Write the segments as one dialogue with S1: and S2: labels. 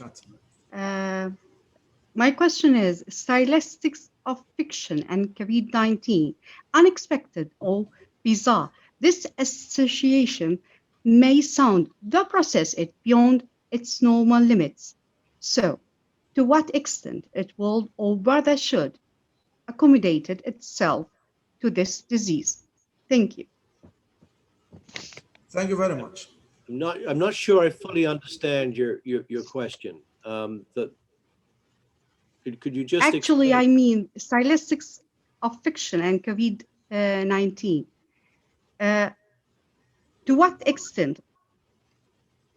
S1: وبركاته.
S2: My question is, stylistics of fiction and COVID-19, unexpected or bizarre. This association may sound to process it beyond its normal limits. So, to what extent it will or rather should accommodate itself to this disease? Thank you.
S1: Thank you very much.
S3: I'm not sure I fully understand your question. Could you just
S2: Actually,
S3: explain?
S2: I mean stylistics of fiction and COVID-19. To what extent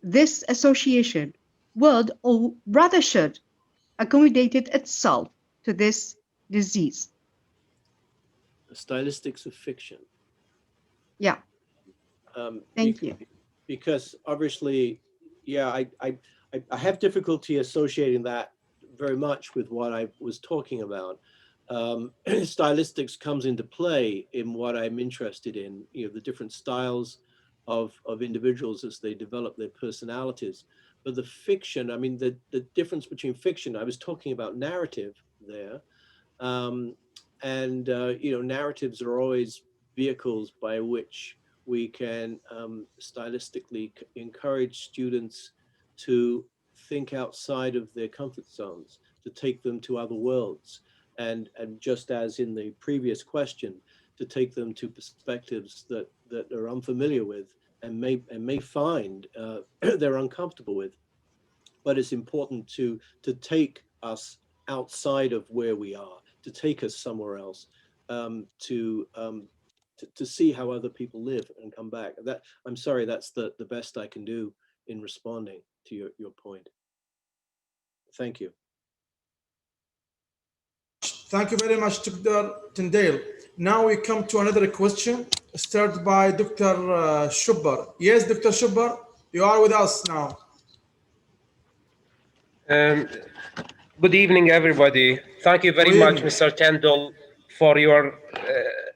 S2: this association would or rather should accommodate itself to this disease?
S3: Stylistics of fiction.
S2: Yeah, thank you.
S3: Because obviously, yeah, I have difficulty associating that very much with what I was talking about. Stylistics comes into play in what I'm interested in, you know, the different styles of individuals as they develop their personalities. But the fiction, I mean, the difference between fiction, I was talking about narrative there. You know, narratives are always vehicles by which we can stylistically encourage students to think outside of their comfort zones, to take them to other worlds. And just as in the previous question, to take them to perspectives that are unfamiliar with and may find they're uncomfortable with. But it's important to take us outside of where we are, to take us somewhere else, to see how other people live and come back. That, I'm sorry, that's the best I can do in responding to your point. Thank you.
S1: Thank you very much, Dr. Tyndale. Now we come to another question, started by Dr. Shubbar. Yes, Dr. Shubbar, you are with us now.
S4: Um, Good evening, everybody. Thank you very much, Mr. Tyndall, for your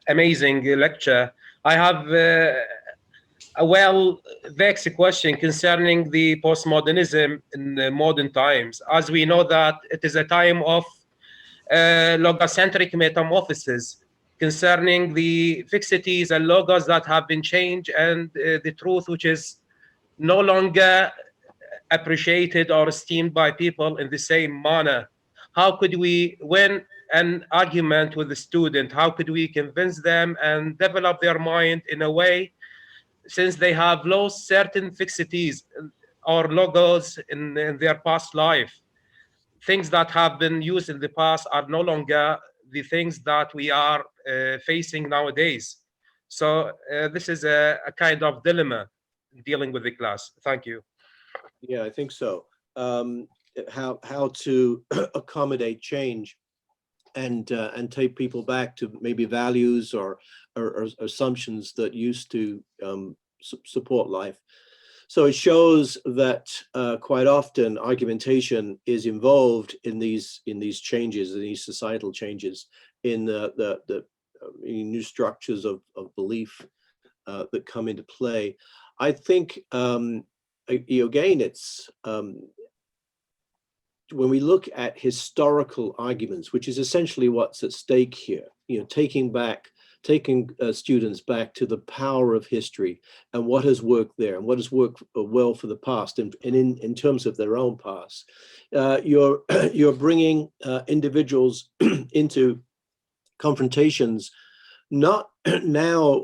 S4: amazing lecture. I have a well-vexed question concerning the postmodernism in modern times. As we know that it is a time of logocentric metamorphosis concerning the fixities and logos that have been changed and the truth which is no longer appreciated or esteemed by people in the same manner. How could we win an argument with the student? How could we convince them and develop their mind in a way, since they have lost certain fixities or logos in their past life? Things that have been used in the past are no longer the things that we are facing nowadays. So this is a kind of dilemma dealing with the class. Thank you.
S3: Yeah, I think so. How to accommodate change and take people back to maybe values or assumptions that used to support life. So it shows that quite often argumentation is involved in these changes, in these societal changes, in the new structures of belief that come into play. I think again, it's when we look at historical arguments, which is essentially what's at stake here, you know, taking students back to the power of history and what has worked there and what has worked well for the past, and in terms of their own past, you're bringing individuals into confrontations, not now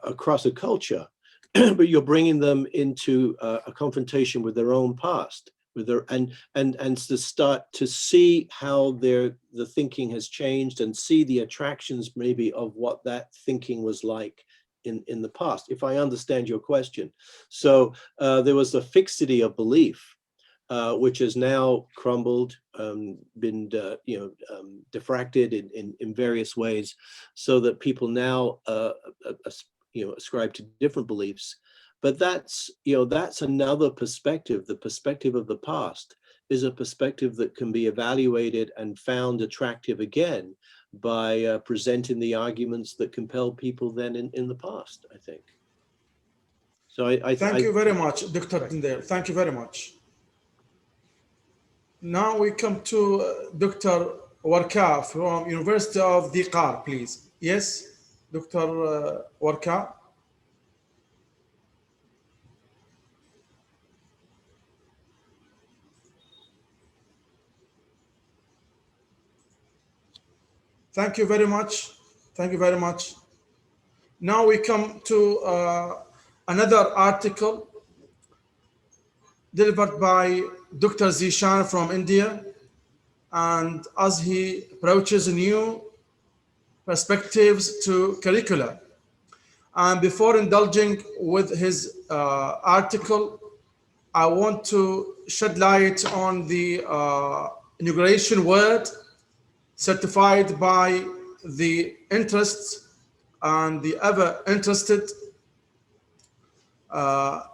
S3: across a culture, but you're bringing them into a confrontation with their own past, with their and to start to see how the thinking has changed and see the attractions maybe of what that thinking was like in the past, if I understand your question. So there was a fixity of belief, which has now crumbled, been diffracted in various ways, so that people now ascribe to different beliefs. But that's another perspective. The perspective of the past is a perspective that can be evaluated and found attractive again by presenting the arguments that compelled people then in the past, I think. So
S1: Thank you very much, Dr. Tyndale. Thank you very much. Now we come to Dr. Warka from University of Dhiqar, please. Yes, Dr. Warka. Thank you very much. Thank you very much. Now we come to another article delivered by Dr. Zishan from India. And as he approaches new perspectives to curricula. And before indulging with his article, I want to shed light on the inauguration word certified by the interests and the ever interested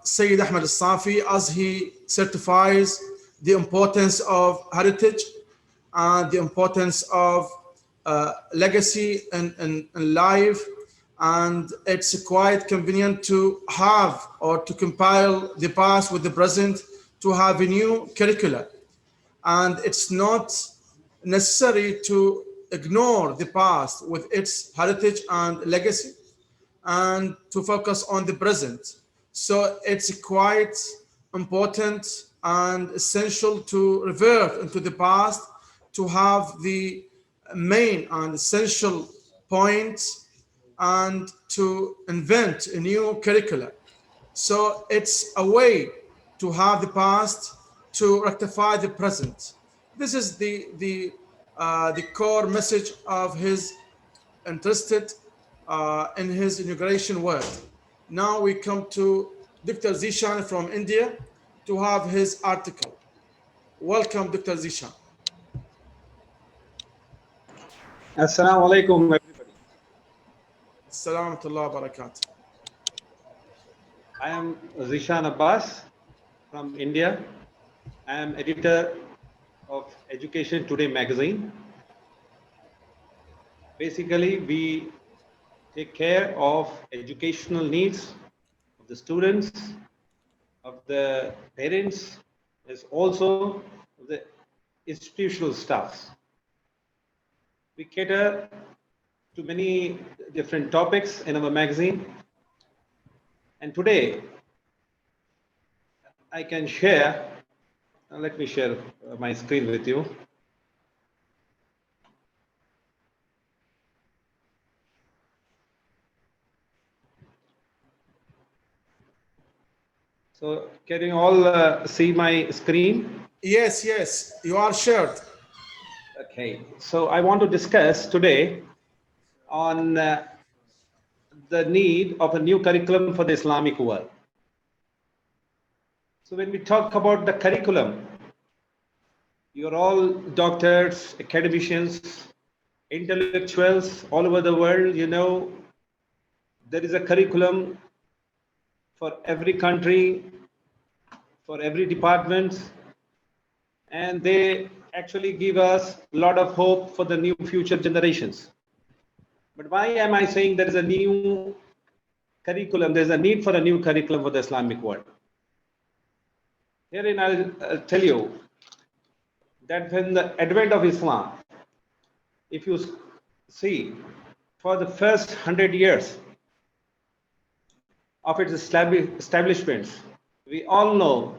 S1: Sayyid Ahmed Al-Safi, as he certifies the importance of heritage and the importance of legacy in life. And it's quite convenient to have or to compile the past with the present to have a new curricula. And it's not necessary to ignore the past with its heritage and legacy and to focus on the present. So it's quite important and essential to revert into the past to have the main and essential points and to invent a new curricula. So it's a way to have the past to rectify the present. This is the core message of his interested in his inauguration word. Now we come to Dr. Zishan from India to have his article. Welcome, Dr. Zishan.
S5: Assalamu alaikum, everybody.
S1: Assalamu alaikum wa barakatuh.
S5: I am Zishan Abbas from India. I am editor of Education Today magazine. Basically, we take care of educational needs of the students, of the parents, as also of the institutional staffs. We cater to many different topics in our magazine. And today, I can share, let me share my screen with you. So can you all see my screen?
S1: Yes, yes, you are shared.
S5: Okay, so I want to discuss today on the need of a new curriculum for the Islamic world. So when we talk about the curriculum, you're all doctors, academicians, intellectuals all over the world. You know, there is a curriculum for every country, for every department, and they actually give us a lot of hope for the new future generations. But why am I saying there is a new curriculum? There's a need for a new curriculum for the Islamic world. Herein I'll tell you that when the advent of Islam, if you see, for the first 100 years of its establishments, we all know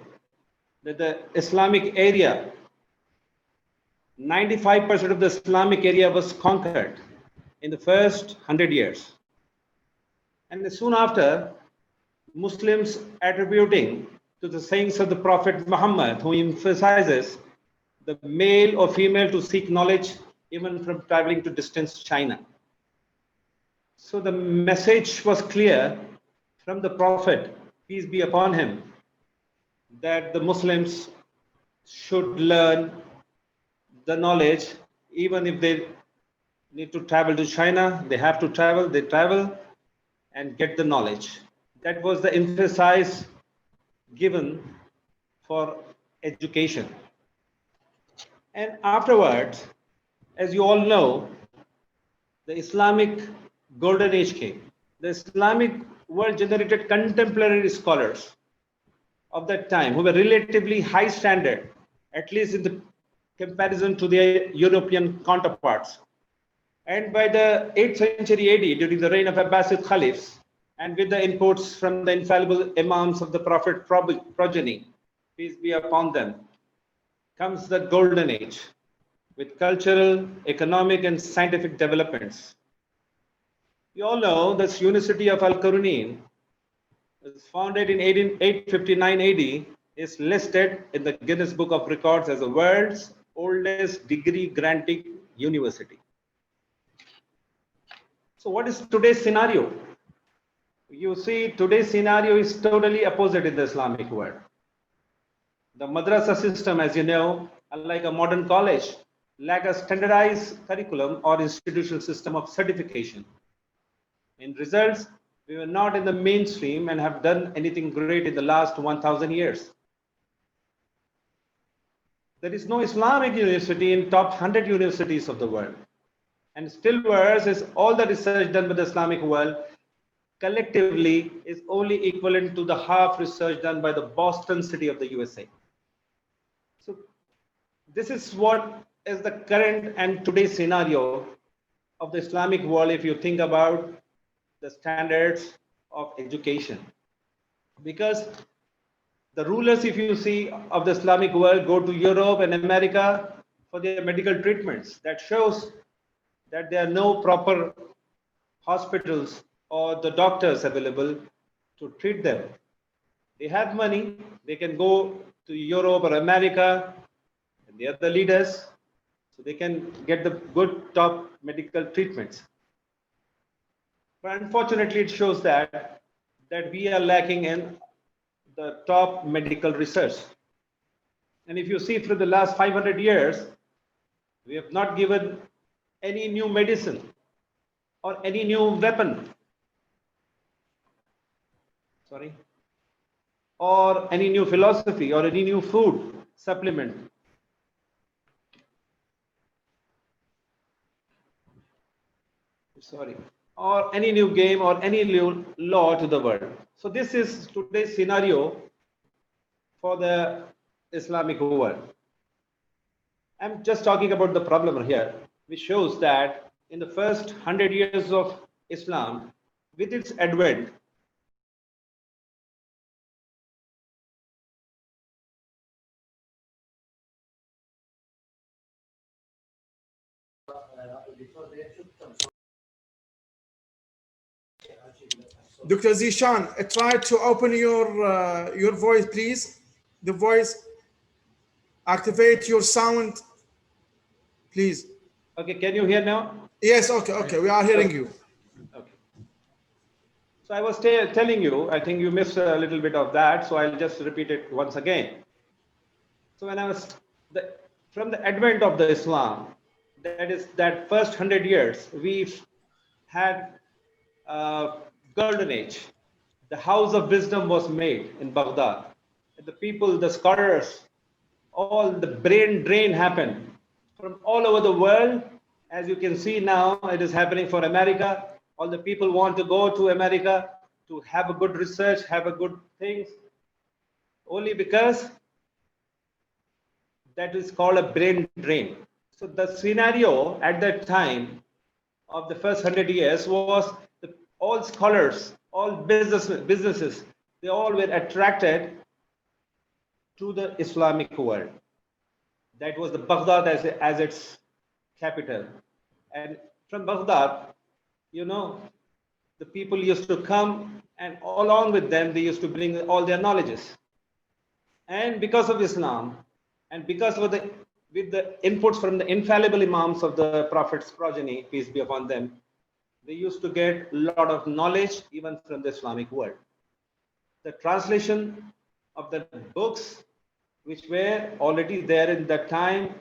S5: that the Islamic area, 95% of the Islamic area was conquered in the first 100 years. And soon after, Muslims attributing to the sayings of the Prophet Muhammad, who emphasizes the male or female to seek knowledge even from traveling to distant China. So the message was clear from the Prophet, peace be upon him, that the Muslims should learn the knowledge, even if they need to travel to China, they have to travel, they travel and get the knowledge. That was the emphasis given for education. And afterwards, as you all know, the Islamic golden age came. The Islamic world generated contemporary scholars of that time who were relatively high standard, at least in the comparison to their European counterparts. And by the 8th century AD, during the reign of Abbasid Caliphs, and with the inputs from the infallible Imams of the Prophet progeny, peace be upon them, comes the Golden Age with cultural, economic, and scientific developments. You all know this University of Al-Qurunin was founded in 859 AD, is listed in the Guinness Book of Records as the world's oldest degree granting university. So what is today's scenario? You see, today's scenario is totally opposite in the Islamic world. The madrasa system, as you know, unlike a modern college, lack a standardized curriculum or institutional system of certification. In results, we were not in the mainstream and have done anything great in the last 1,000 years. There is no Islamic university in top 100 universities of the world. And still worse is all the research done by the Islamic world collectively is only equivalent to the half research done by the Boston city of the USA. So this is what is the current and today's scenario of the Islamic world if you think about the standards of education. Because the rulers, if you see, of the Islamic world go to Europe and America for their medical treatments. That shows that there are no proper hospitals or the doctors available to treat them. They have money, they can go to Europe or America, and they are the leaders, so they can get the good top medical treatments. But unfortunately, it shows that we are lacking in the top medical research. And if you see through the last 500 years, we have not given any new medicine or any new weapon, or any new philosophy or any new food supplement. Or any new game or any new law to the world. So this is today's scenario for the Islamic world. I'm just talking about the problem here, which shows that in the first 100 years of Islam, with its advent,
S1: Dr. Zishan, try to open your voice, please. The voice, activate your sound, please.
S5: okay, can you hear now?
S1: Yes, okay, we are hearing you.
S5: Okay. So I was telling you, I think you missed a little bit of that, so I'll just repeat it once again. So when I was, from the advent of the Islam, that is that first 100 years, we've had golden age. The house of wisdom was made in Baghdad. The people, the scholars, all the brain drain happened from all over the world. As you can see now, it is happening for America. All the people want to go to America to have a good research, have a good things, only because that is called a brain drain. So the scenario at that time of the first 100 years was all scholars, all businesses, they all were attracted to the Islamic world. That was the Baghdad as its capital. And from Baghdad, you know, the people used to come, and along with them, they used to bring all their knowledges. And because of Islam, and because of with the inputs from the infallible Imams of the Prophet's progeny, peace be upon them, they used to get a lot of knowledge even from the Islamic world. The translation of the books which were already there in that time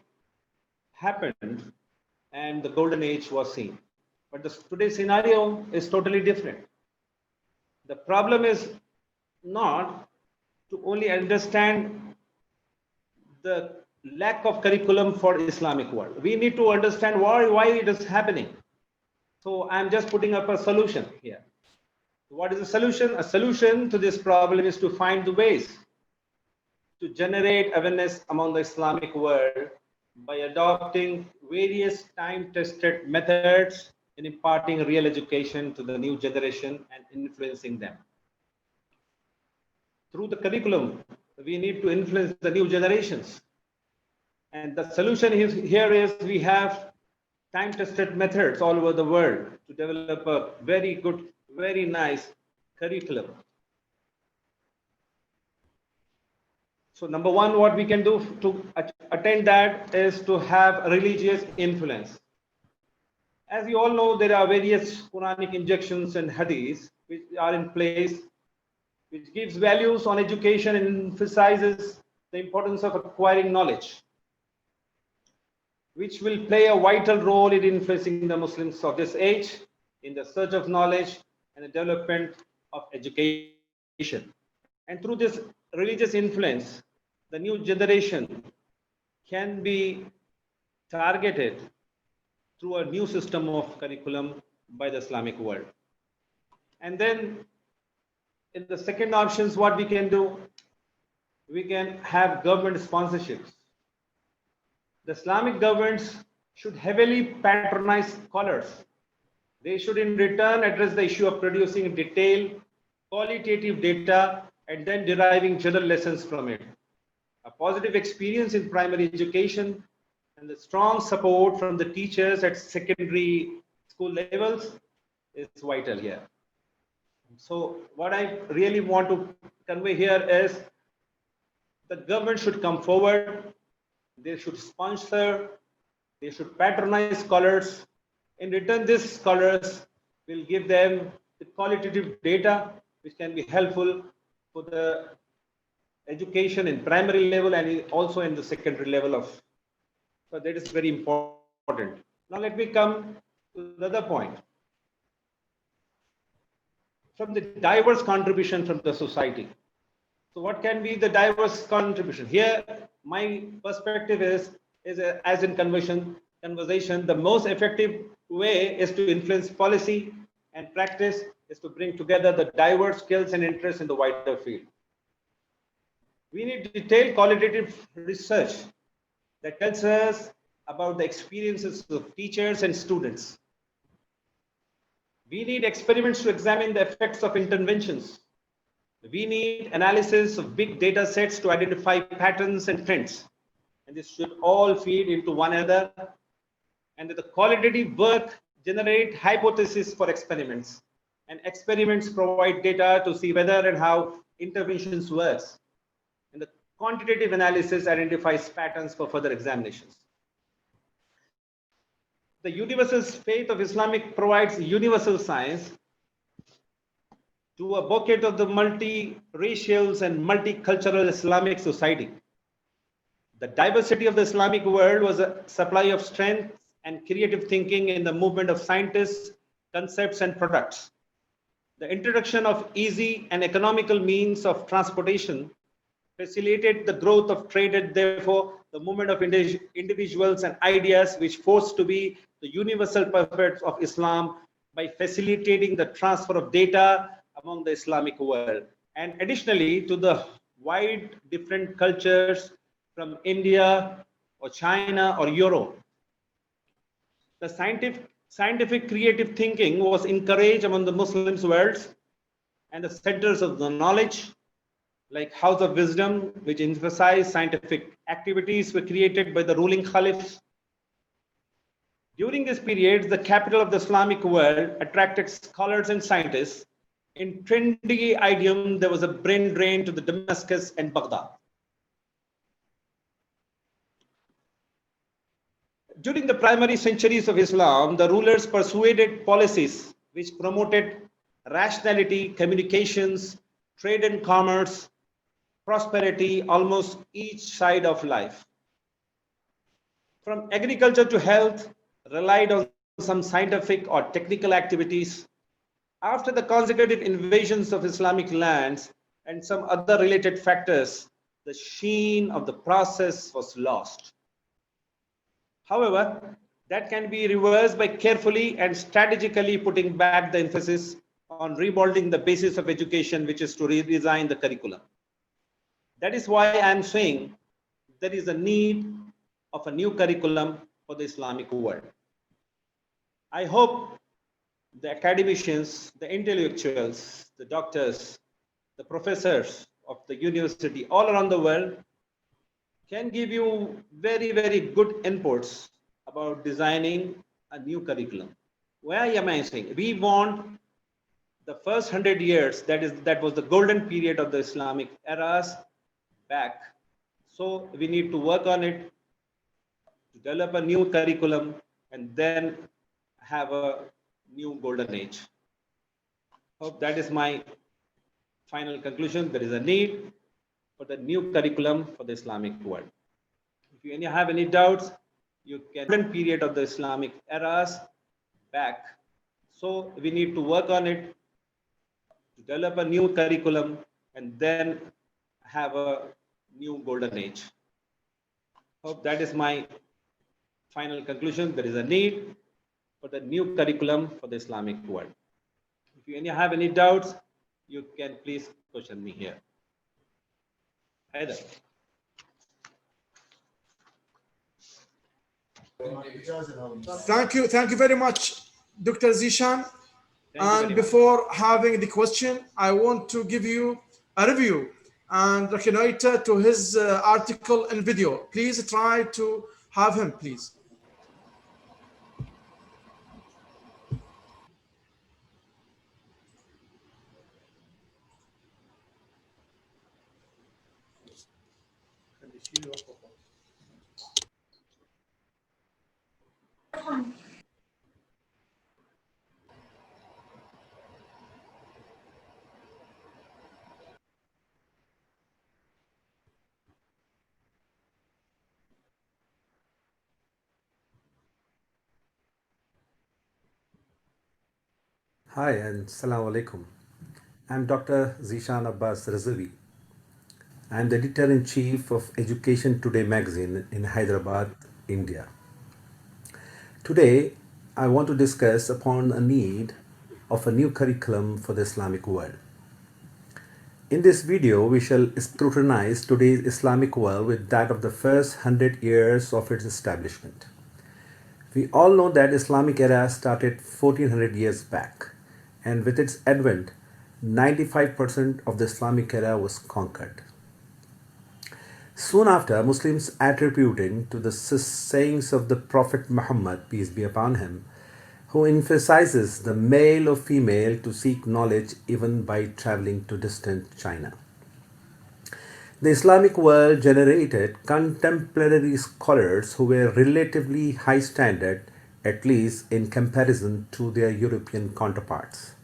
S5: happened, and the golden age was seen. But today's scenario is totally different. The problem is not to only understand the lack of curriculum for Islamic world. We need to understand why it is happening. So I'm just putting up a solution here. What is the solution? A solution to this problem is to find the ways to generate awareness among the Islamic world by adopting various time-tested methods in imparting real education to the new generation and influencing them. Through the curriculum, we need to influence the new generations. And the solution here is we have time-tested methods all over the world to develop a very good, very nice curriculum. So number one, what we can do to attain that is to have religious influence. As you all know, there are various Quranic injections and hadiths which are in place, which gives values on education and emphasizes the importance of acquiring knowledge, which will play a vital role in influencing the Muslims of this age in the search of knowledge and the development of education. And through this religious influence, the new generation can be targeted through a new system of curriculum by the Islamic world. And then in the second options, what we can do, we can have government sponsorships. The Islamic governments should heavily patronize scholars. They should in return address the issue of producing detailed, qualitative data and then deriving general lessons from it. A positive experience in primary education and the strong support from the teachers at secondary school levels is vital here. So what I really want to convey here is the government should come forward, they should sponsor, they should patronize scholars. In return, these scholars will give them the qualitative data which can be helpful for the education in primary level and also in the secondary level of. So that is very important. Now let me come to the other point. From the diverse contribution from the society. So what can be the diverse contribution? Here, my perspective is as in conversation, the most effective way is to influence policy and practice is to bring together the diverse skills and interests in the wider field. We need detailed qualitative research that tells us about the experiences of teachers and students. We need experiments to examine the effects of interventions. We need analysis of big data sets to identify patterns and trends. And this should all feed into one another. And the qualitative work generate hypotheses for experiments. And experiments provide data to see whether and how interventions works. And the quantitative analysis identifies patterns for further examinations. The universal faith of Islamic provides universal science to a bouquet of the multi-racial and multicultural Islamic society. The diversity of the Islamic world was a supply of strength and creative thinking in the movement of scientists, concepts, and products. The introduction of easy and economical means of transportation facilitated the growth of trade and therefore the movement of individuals and ideas, which forced to be the universal purpose of Islam by facilitating the transfer of data among the Islamic world. And additionally, to the wide different cultures from India or China or Europe. The scientific creative thinking was encouraged among the Muslims worlds and the centers of the knowledge, like House of Wisdom, which emphasized scientific activities, were created by the ruling caliphs. During this period, the capital of the Islamic world attracted scholars and scientists. In trendy idiom, there was a brain drain to the Damascus and Baghdad. During the primary centuries of Islam, the rulers persuaded policies which promoted rationality, communications, trade and commerce, prosperity, almost each side of life. From agriculture to health, relied on some scientific or technical activities. After the consecutive invasions of Islamic lands and some other related factors, the sheen of the process was lost. However, that can be reversed by carefully and strategically putting back the emphasis on rebuilding the basis of education, which is to redesign the curriculum. That is why I am saying there is a need of a new curriculum for the Islamic world. I hope the academicians, the intellectuals, the doctors, the professors of the university all around the world can give you very, very good inputs about designing a new curriculum. Why am I saying? We want the first 100 years, that was the golden period of the Islamic eras, back. So we need to work on it, to develop a new curriculum, and then have a new golden age. Hope that is my final conclusion. There is a need for the new curriculum for the Islamic world. If you have any doubts, you can golden period of the Islamic eras, back. So we need to work on it, to develop a new curriculum, and then have a new golden age. Hope that is my final conclusion. There is a need for the new curriculum for the Islamic world. If you have any doubts, you can please question me here. Either.
S1: Thank you very much, Dr. Zishan. And before having the question, I want to give you a review and recognize to his article and video. Please try to have him, please.
S6: Hi and Assalamu alaikum. I'm Dr. Zishan Abbas Razavi. I'm the editor-in-chief of Education Today magazine in Hyderabad, India. Today, I want to discuss upon a need of a new curriculum for the Islamic world. In this video, we shall scrutinize today's Islamic world with that of the first 100 years of its establishment. We all know that Islamic era started 1400 years back, and with its advent, 95% of the Islamic era was conquered. Soon after, Muslims attributing to the sayings of the Prophet Muhammad, peace be upon him, who emphasizes the male or female to seek knowledge even by traveling to distant China. The Islamic world generated contemporary scholars who were relatively high standard, at least in comparison to their European counterparts.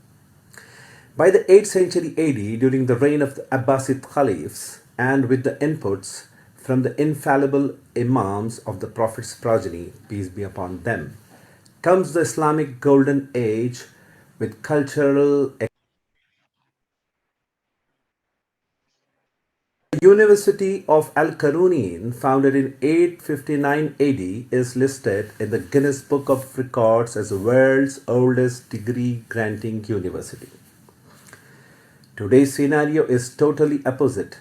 S6: By the 8th century AD, during the reign of the Abbasid caliphs, and with the inputs from the infallible imams of the Prophet's progeny, peace be upon them, comes the Islamic Golden Age with cultural. The University of Al-Qarawiyyin, founded in 859 AD, is listed in the Guinness Book of Records as the world's oldest degree-granting university. Today's scenario is totally opposite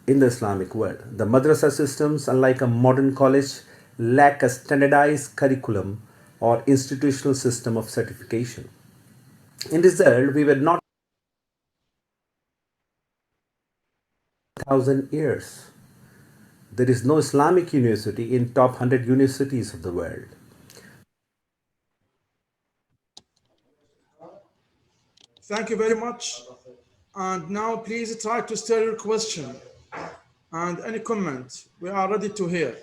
S6: in the Islamic world. The madrasa systems, unlike a modern college, lack a standardized curriculum or institutional system of certification. In result, we were not 1,000 years. There is no Islamic university in top 100 universities of the world.
S1: Thank you very much. And now please try to state your question and any comment. We are ready to hear.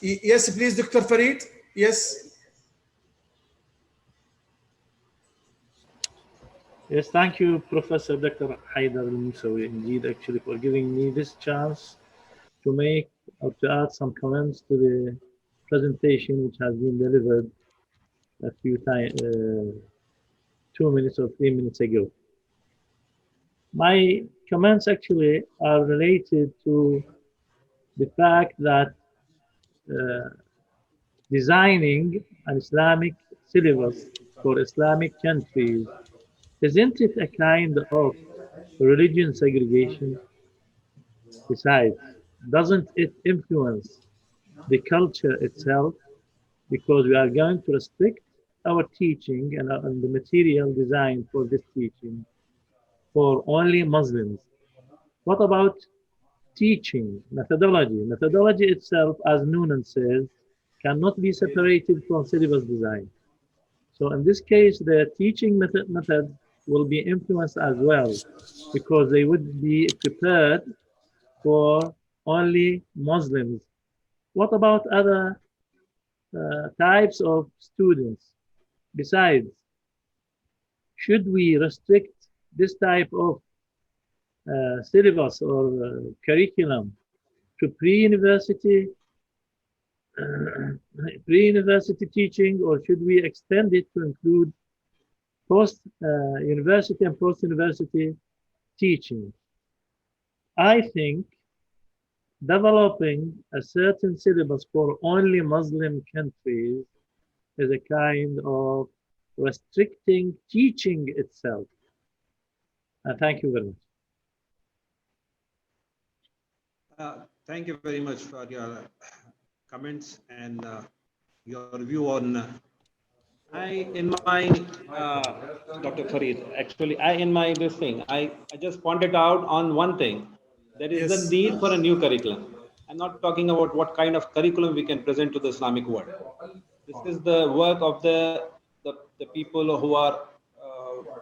S1: Yes, please, Dr. Farid. Yes.
S7: Yes, thank you, Professor Dr. Haidar Al-Moosawi, indeed, actually, for giving me this chance to make or to add some comments to the presentation which has been delivered a few times, 2 minutes or 3 minutes ago. My comments actually are related to the fact that designing an Islamic syllabus for Islamic countries, isn't it a kind of religion segregation? Besides, doesn't it influence the culture itself? Because we are going to restrict our teaching and the material designed for this teaching for only Muslims. What about teaching methodology? Methodology itself, as Noonan says, cannot be separated from syllabus design. So in this case, the teaching method will be influenced as well because they would be prepared for only Muslims. What about other types of students? Besides, should we restrict this type of syllabus or curriculum to pre-university teaching, or should we extend it to include post-university and post-university teaching? I think developing a certain syllabus for only Muslim countries is a kind of restricting teaching itself. Thank you very much.
S5: Thank you very much for your comments and your view on. In my Dr. Farid, actually, I just pointed out on one thing. There is the need for a new curriculum. I'm not talking about what kind of curriculum we can present to the Islamic world. This is the work of the people who are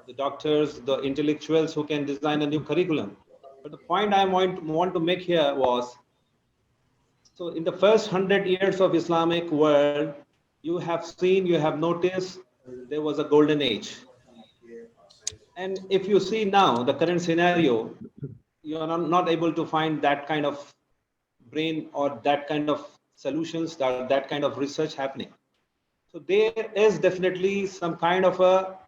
S5: the doctors, the intellectuals who can design a new curriculum. But the point I want to make here was, so in the first 100 years of Islamic world, you have noticed there was a golden age. And if you see now the current scenario, you are not able to find that kind of brain or that kind of solutions, that kind of research happening. So there is definitely some kind of a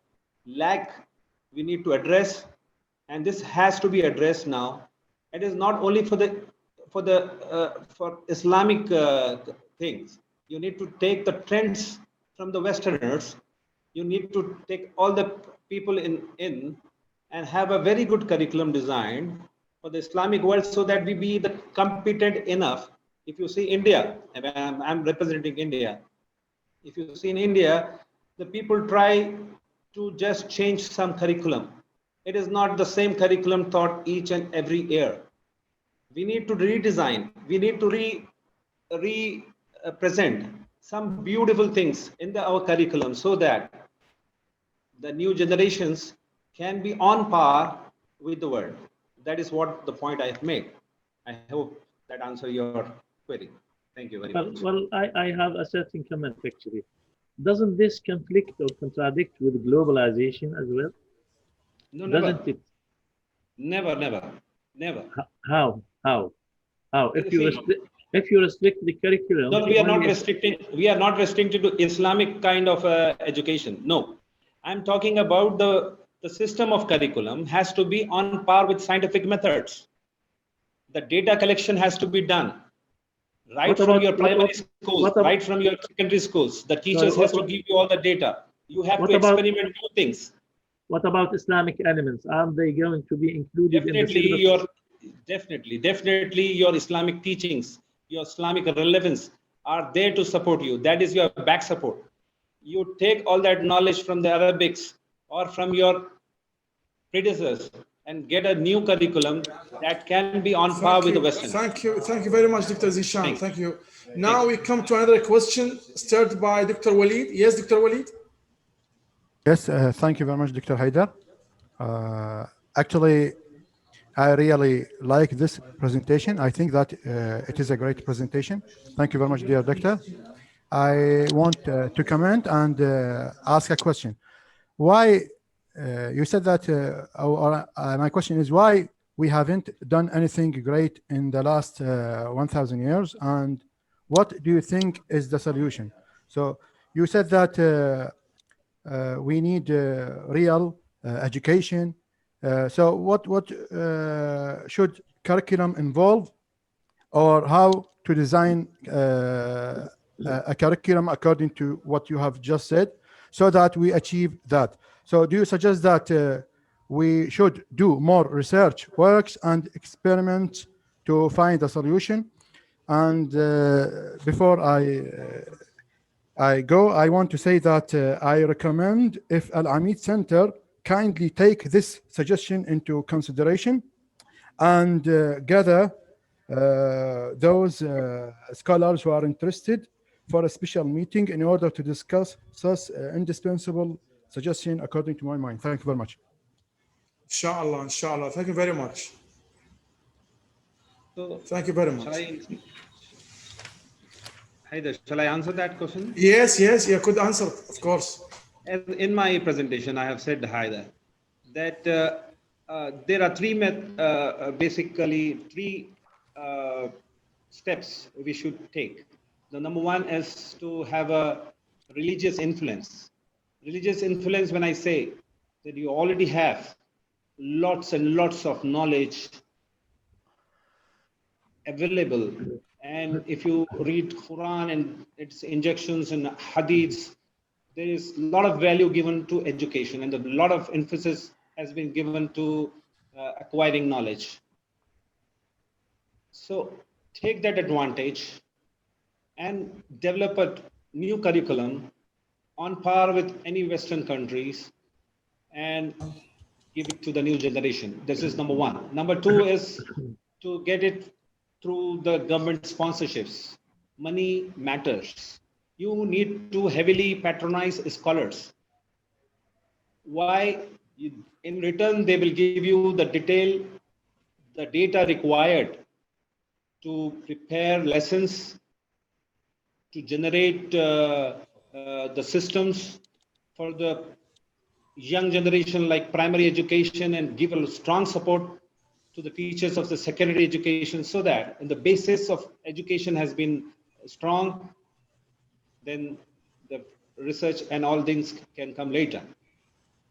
S5: lack we need to address, and this has to be addressed now. It is not only for Islamic things. You need to take the trends from the Westerners. You need to take all the people in and have a very good curriculum designed for the Islamic world, so that we be the competent enough. If you see India, I'm representing India. If you see in India, the people try to just change some curriculum. It is not the same curriculum taught each and every year. We need to redesign. We need to present some beautiful things in our curriculum, so that the new generations can be on par with the world. That is what the point I have made. I hope that answers your query. Thank you very much.
S7: Well, I have a certain comment actually. Doesn't this conflict or contradict with globalization as well?
S5: No, never.
S7: Doesn't it?
S5: Never.
S7: How? If you restrict the curriculum.
S5: No, we are not restricting. We are not restricted to Islamic kind of education. No, I'm talking about the system of curriculum has to be on par with scientific methods. The data collection has to be done right from your primary schools, right from your secondary schools. The teachers has to give you all the data. You have to experiment new things.
S7: What about Islamic elements? Aren't they going to be included in the syllabus?
S5: Definitely your Islamic teachings, your Islamic relevance are there to support you. That is your back support. You take all that knowledge from the Arabics or from your predecessors and get a new curriculum that can be on par with the Western.
S1: Thank you very much, Dr. Zishan. Thank you. Now we come to another question started by Dr. Walid. Yes, Dr. Walid.
S8: Yes, thank you very much, Dr. Haidar. Actually, I really like this presentation. I think that it is a great presentation. Thank you very much, dear doctor. I want to comment and ask a question. Why, you said that, my question is why we haven't done anything great in the last 1,000 years, and what do you think is the solution? So you said that we need real education. So what should curriculum involve, or how to design a curriculum according to what you have just said, so that we achieve that? So do you suggest that we should do more research works and experiments to find a solution. And before I go, I want to say that I recommend if Al-Ameed Center kindly take this suggestion into consideration and gather those scholars who are interested for a special meeting in order to discuss such indispensable suggestion according to my mind. Thank you very much.
S1: Inshallah, inshallah. Thank you very much.
S5: So,
S1: Thank you very much.
S5: Shall I answer that question?
S1: Yes, yes, you could answer, of course.
S5: In my presentation, I have said, Haider, that there are basically three steps we should take. The number one is to have a religious influence. Religious influence, when I say that you already have lots and lots of knowledge available, and if you read Quran and its injections and hadiths, there is a lot of value given to education, and a lot of emphasis has been given to acquiring knowledge. So take that advantage and develop a new curriculum on par with any Western countries and give it to the new generation. This is number one. Number two is to get it through the government sponsorships. Money matters. You need to heavily patronize scholars. Why? In return, they will give you the data required to prepare lessons, to generate the systems for the young generation like primary education, and give a strong support to the teachers of the secondary education, so that when the basis of education has been strong, then the research and all things can come later.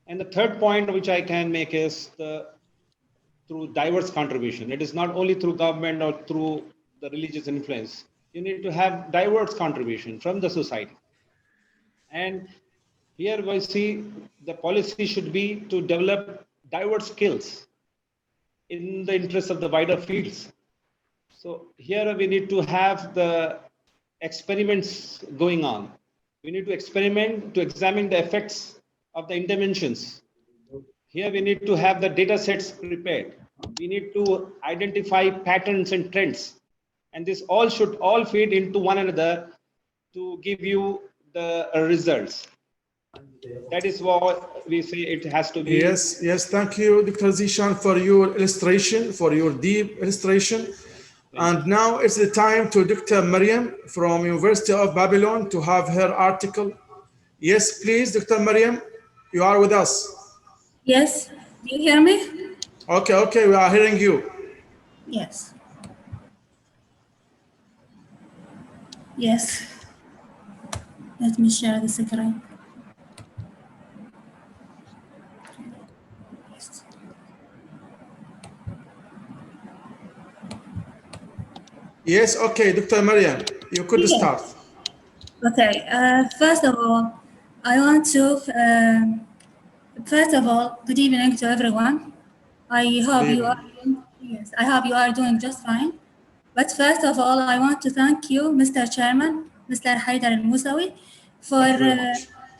S5: And the third point which I can make is through diverse contribution. It is not only through government or through the religious influence. You need to have diverse contribution from the society. And here we see the policy should be to develop diverse skills in the interest of the wider fields. So here we need to have the experiments going on. We need to experiment to examine the effects of the interventions. Here we need to have the data sets prepared. We need to identify patterns and trends. And this all should all feed into one another to give you the results. That is what we say it has to be.
S1: Yes, yes. Thank you, Dr. Zishan, for your illustration, for your deep illustration. And now it's the time to Dr. Mariam from University of Babylon to have her article. Yes, please, Dr. Mariam, you are with us.
S9: Yes, do you hear me?
S1: Okay, okay, we are hearing you.
S9: Yes. Yes. Let me share the screen.
S1: Yes, okay, Dr. Mariam, you could start.
S9: Okay, first of all, I want to, first of all, good evening to everyone. I hope you are doing, yes, I hope you are doing just fine. But first of all, I want to thank you, Mr. Chairman, Mr. Haider Al-Moosawi, for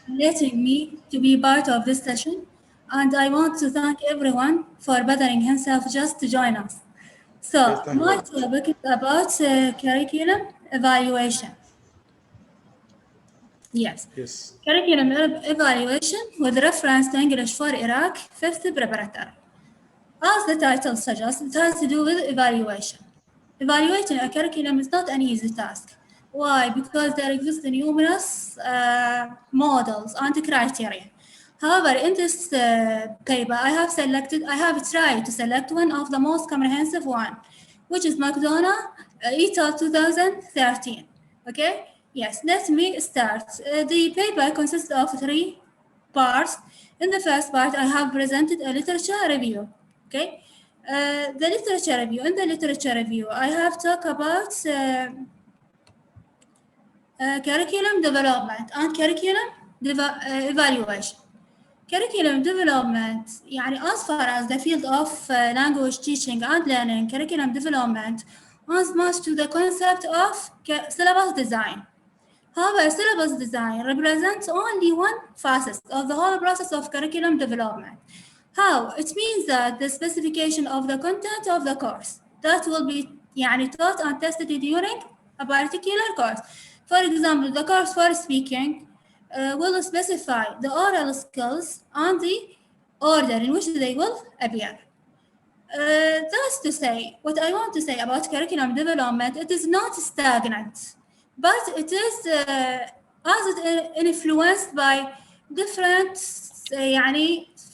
S9: letting me to be part of this session. And I want to thank everyone for bothering himself just to join us. So my topic is about curriculum evaluation. Yes. Curriculum evaluation with reference to English for Iraq, 5th preparatory. As the title suggests, it has to do with evaluation. Evaluating a curriculum is not an easy task. Why? Because there exist numerous models and criteria. However, in this paper, I have tried to select one of the most comprehensive one, which is McDonough et al. 2013. Okay? Yes, let me start. The paper consists of 3 parts. In the first part, I have presented a literature review. Okay? In the literature review, I have talked about curriculum development and curriculum evaluation. curriculum development يعني as far as the field of language teaching and learning, curriculum development owes much to the concept of syllabus design. However, syllabus design represents only one facet of the whole process of curriculum development. How? It means that the specification of the content of the course that will be taught and tested during a particular course. For example, the course for speaking will specify the oral skills and the order in which they will appear. That's to say, what I want to say about curriculum development, it is not stagnant, but it is influenced by different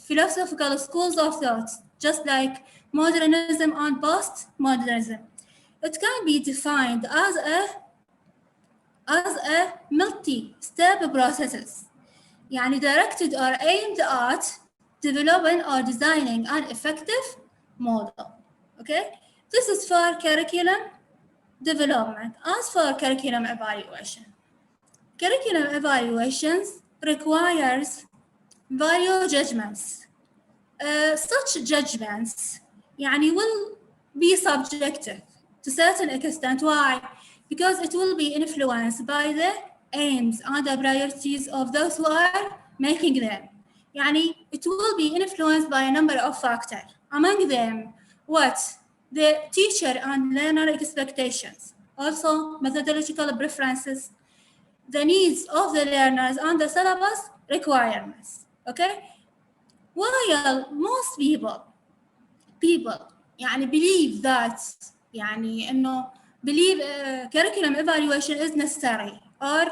S9: philosophical schools of thought, just like modernism and postmodernism. It can be defined as a multi-step processes, directed or aimed at developing or designing an effective model. Okay, this is for curriculum development. As for curriculum evaluation requires various judgments. Such judgments will be subjective to certain extent. Why? Because it will be influenced by the aims and the priorities of those who are making them. It will be influenced by a number of factors. Among them, what? The teacher and learner expectations, also methodological preferences, the needs of the learners and the syllabus requirements. Okay? While most people believe that curriculum evaluation is necessary or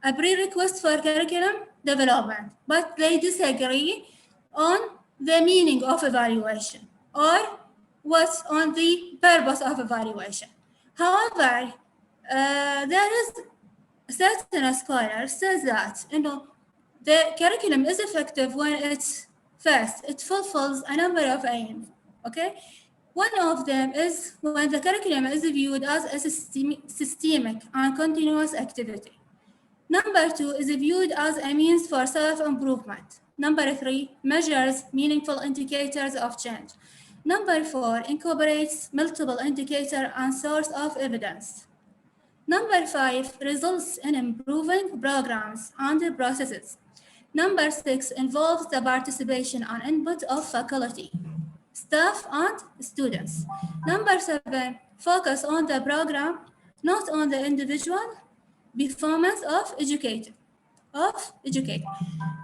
S9: a prerequisite for curriculum development, but they disagree on the meaning of evaluation or what's on the purpose of evaluation. However, there is a certain scholar says that the curriculum is effective when it fulfills a number of aims. Okay, one of them is when the curriculum is viewed as a systemic and continuous activity. Number 2 is viewed as a means for self-improvement. Number 3 measures meaningful indicators of change. Number 4 incorporates multiple indicators and source of evidence. Number 5 results in improving programs and processes. Number 6 involves the participation and input of faculty, staff, and students. Number 7 focus on the program, not on the individual performance of educator.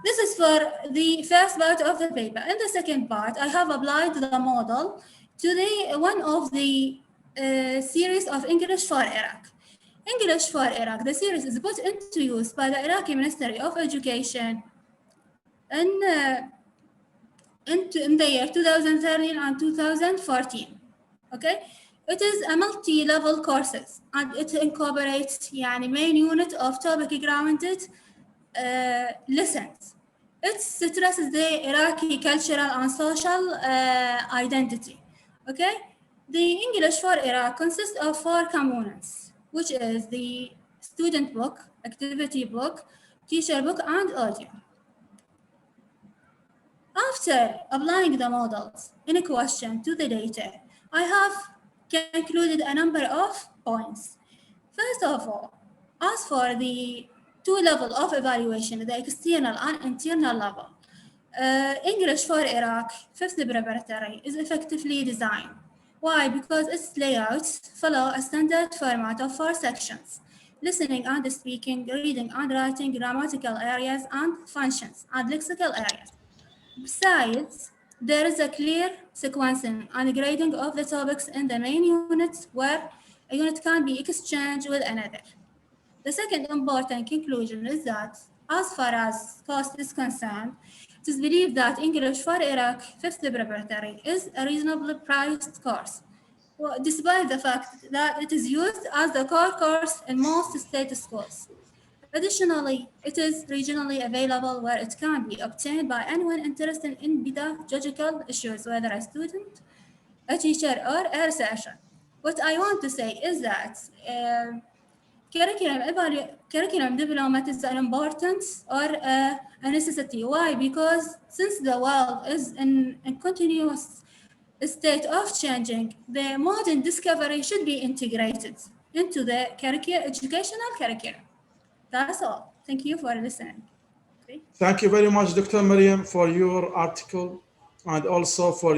S9: This is for the first part of the paper. In the second part, I have applied the model to one of the series of English for Iraq. English for Iraq, the series is put into use by the Iraqi Ministry of Education in the year 2013 and 2014. Okay, it is a multi-level courses and it incorporates main unit of topic grounded lessons. It stresses the Iraqi cultural and social identity. Okay, the English for Iraq consists of 4 components, which is the student book, activity book, teacher book, and audio. After applying the models in a question to the data, I have concluded a number of points. First of all, as for the 2 levels of evaluation, the external and internal level, English for Iraq, 5th preparatory, is effectively designed. Why? Because its layouts follow a standard format of 4 sections: listening and speaking, reading and writing, grammatical areas, and functions, and lexical areas. Besides, there is a clear sequencing and grading of the topics in the main units where a unit can be exchanged with another. The second important conclusion is that, as far as cost is concerned, it is believed that English for Iraq 5th preparatory is a reasonably priced course, despite the fact that it is used as the core course in most state schools. Additionally, it is regionally available where it can be obtained by anyone interested in pedagogical issues, whether a student, a teacher, or a researcher. What I want to say is that curriculum development is an importance or a necessity. Why? Because since the world is in a continuous state of changing, the modern discovery should be integrated into the educational curriculum. That's all. Thank you for listening. Okay.
S1: Thank you very much, Dr. Mariam, for your article and also for